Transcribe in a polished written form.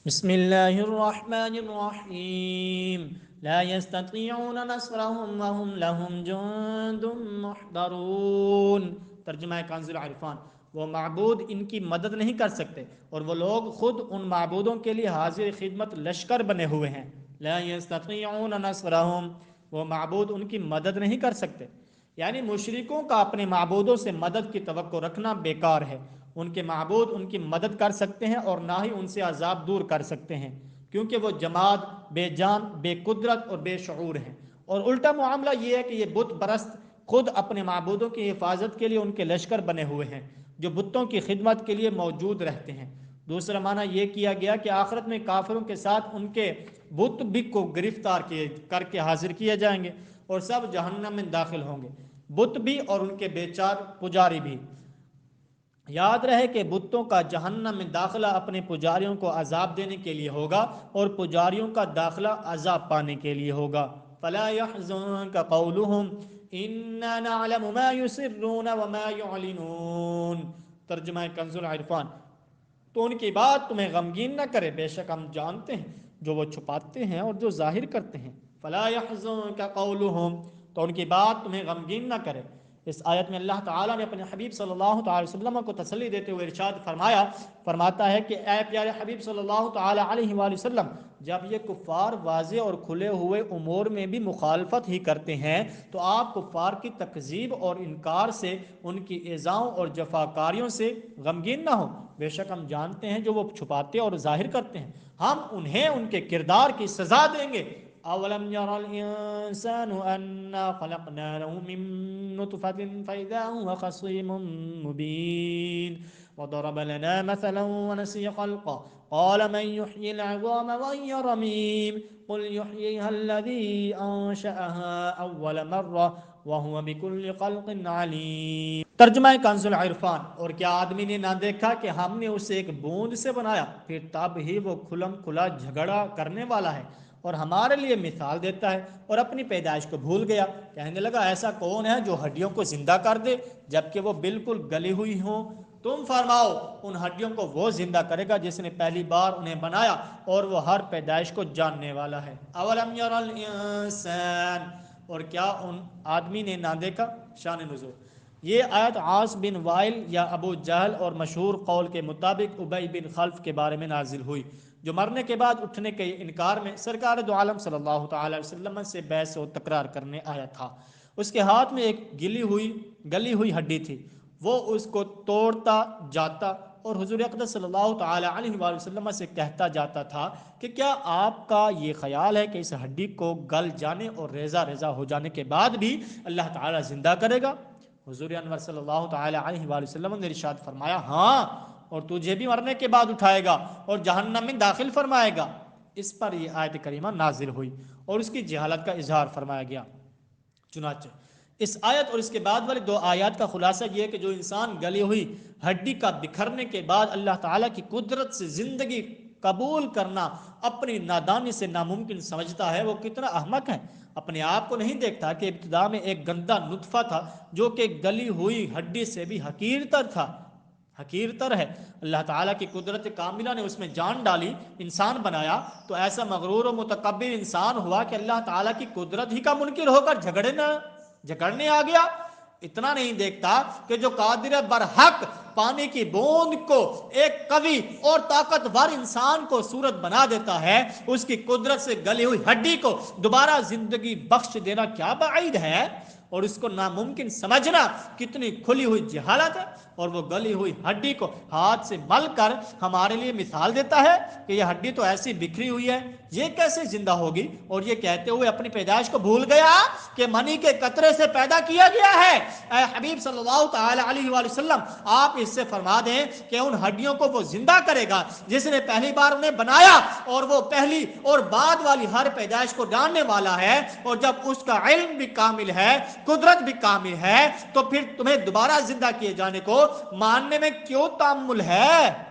بسم اللہ الرحمن الرحیم لا يستطيعون نصرهم وهم لهم جند محضرون۔ ترجمہ کنز العرفان، وہ معبود ان کی مدد نہیں کر سکتے اور وہ لوگ خود ان معبودوں کے لیے حاضر خدمت لشکر بنے ہوئے ہیں۔ لا يستطيعون نصرهم، وہ معبود ان کی مدد نہیں کر سکتے، یعنی مشرکوں کا اپنے معبودوں سے مدد کی توقع رکھنا بیکار ہے۔ ان کے معبود ان کی مدد کر سکتے ہیں اور نہ ہی ان سے عذاب دور کر سکتے ہیں، کیونکہ وہ جماد، بے جان، بے قدرت اور بے شعور ہیں۔ اور الٹا معاملہ یہ ہے کہ یہ بت پرست خود اپنے معبودوں کی حفاظت کے لیے ان کے لشکر بنے ہوئے ہیں جو بتوں کی خدمت کے لیے موجود رہتے ہیں۔ دوسرا معنی یہ کیا گیا کہ آخرت میں کافروں کے ساتھ ان کے بت بھی کو گرفتار کر کے حاضر کیے جائیں گے اور سب جہنم میں داخل ہوں گے، بت بھی اور ان کے بیچار پجاری بھی۔ یاد رہے کہ بتوں کا جہنم میں داخلہ اپنے پجاریوں کو عذاب دینے کے لیے ہوگا اور پجاریوں کا داخلہ عذاب پانے کے لیے ہوگا۔ فَلَا يَحْزُنكَ قَوْلُهُمْ إِنَّا نَعْلَمُ مَا يُسِرُّونَ وَمَا يُعْلِنُونَ۔ ترجمہ کنز العرفان، تو ان کی بات تمہیں غمگین نہ کرے، بے شک ہم جانتے ہیں جو وہ چھپاتے ہیں اور جو ظاہر کرتے ہیں۔ فَلَا يَحْزُنكَ قَوْلُهُمْ، تو ان کی بات تمہیں غمگین نہ کرے۔ اس آیت میں اللہ تعالیٰ نے اپنے حبیب صلی اللہ تعالی وسلم کو تسلی دیتے ہوئے ارشاد فرماتا ہے کہ اے پیارے حبیب صلی اللہ تعالی علیہ وآلہ وسلم، جب یہ کفار واضح اور کھلے ہوئے امور میں بھی مخالفت ہی کرتے ہیں تو آپ کفار کی تکذیب اور انکار سے، ان کی ایذاؤں اور جفاکاریوں سے غمگین نہ ہو، بے شک ہم جانتے ہیں جو وہ چھپاتے اور ظاہر کرتے ہیں، ہم انہیں ان کے کردار کی سزا دیں گے۔ اولم ير الانسان انا خلقنا له من نطفة فاذا هو خصيم مبين وضرب لنا مثلا ونسي خلقه قال من يحيي العظام وهي رميم قل يحييها الذي انشأها اول مرة وهو بكل خلق عليم۔ ترجمہ کنز العرفان، اور کیا آدمی نے نہ دیکھا کہ ہم نے اسے ایک بوند سے بنایا، پھر تب ہی وہ کھلم کھلا جھگڑا کرنے والا ہے اور ہمارے لیے مثال دیتا ہے، اور اپنی پیدائش کو بھول گیا۔ کہنے لگا ایسا کون ہے جو ہڈیوں کو زندہ کر دے جبکہ وہ بالکل گلی ہوئی ہوں؟ تم فرماؤ ان ہڈیوں کو وہ زندہ کرے گا جس نے پہلی بار انہیں بنایا اور وہ ہر پیدائش کو جاننے والا ہے۔ اولم یر الانسان، اور کیا ان آدمی نے نہ دیکھا؟ شان نزول، یہ آیت عاص بن وائل یا ابو جہل اور مشہور قول کے مطابق ابی بن خلف کے بارے میں نازل ہوئی، جو مرنے کے بعد اٹھنے کے انکار میں سرکار دو عالم صلی اللہ تعالی علیہ وسلم سے بحث و تکرار کرنے آیا تھا۔ اس کے ہاتھ میں ایک گلی ہوئی ہڈی تھی، وہ اس کو توڑتا جاتا اور حضور اقدس صلی اللہ تعالی علیہ وآلہ وسلم سے کہتا جاتا تھا کہ کیا آپ کا یہ خیال ہے کہ اس ہڈی کو گل جانے اور ریزہ ریزہ ہو جانے کے بعد بھی اللہ تعالی زندہ کرے گا؟ حضور انور صلی اللہ تعالی علیہ وآلہ وسلم نے ارشاد فرمایا ہاں، اور تجھے بھی مرنے کے بعد اٹھائے گا اور جہنم میں داخل فرمائے گا۔ اس پر یہ آیت کریمہ نازل ہوئی اور اس کی جہالت کا اظہار فرمایا گیا۔ چنانچہ اس آیت اور اس کے بعد والی دو آیات کا خلاصہ یہ ہے کہ جو انسان گلی ہوئی ہڈی کا بکھرنے کے بعد اللہ تعالیٰ کی قدرت سے زندگی قبول کرنا اپنی نادانی سے ناممکن سمجھتا ہے، وہ کتنا احمق ہے۔ اپنے آپ کو نہیں دیکھتا کہ ابتدا میں ایک گندا نطفہ تھا جو کہ گلی ہوئی ہڈی سے بھی حقیرتر ہے۔ اللہ تعالیٰ کی قدرت کاملہ نے اس میں جان ڈالی، انسان بنایا، تو ایسا مغرور و متکبر انسان ہوا کہ اللہ تعالیٰ کی قدرت ہی کا منکر ہو کر جھگڑنے آ گیا۔ اتنا نہیں دیکھتا کہ جو قادر برحق پانی کی بوند کو ایک قوی اور طاقتور انسان کو صورت بنا دیتا ہے، اس کی قدرت سے گلی ہوئی ہڈی کو دوبارہ زندگی بخش دینا کیا بعید ہے، اور اس کو ناممکن سمجھنا کتنی کھلی ہوئی جہالت ہے۔ اور وہ گلی ہوئی ہڈی کو ہاتھ سے مل کر ہمارے لیے مثال دیتا ہے کہ یہ ہڈی تو ایسی بکھری ہوئی ہے، یہ کیسے زندہ ہوگی، اور یہ کہتے ہوئے اپنی پیدائش کو بھول گیا کہ منی کے قطرے سے پیدا کیا گیا ہے۔ اے حبیب صلی اللہ تعالی علیہ وآلہ وسلم، آپ اس سے فرما دیں کہ ان ہڈیوں کو وہ زندہ کرے گا جس نے پہلی بار انہیں بنایا، اور وہ پہلی اور بعد والی ہر پیدائش کو جاننے والا ہے، اور جب اس کا علم بھی کامل ہے، قدرت بھی کامل ہے، تو پھر تمہیں دوبارہ زندہ کیے جانے کو ماننے میں کیوں تامل ہے؟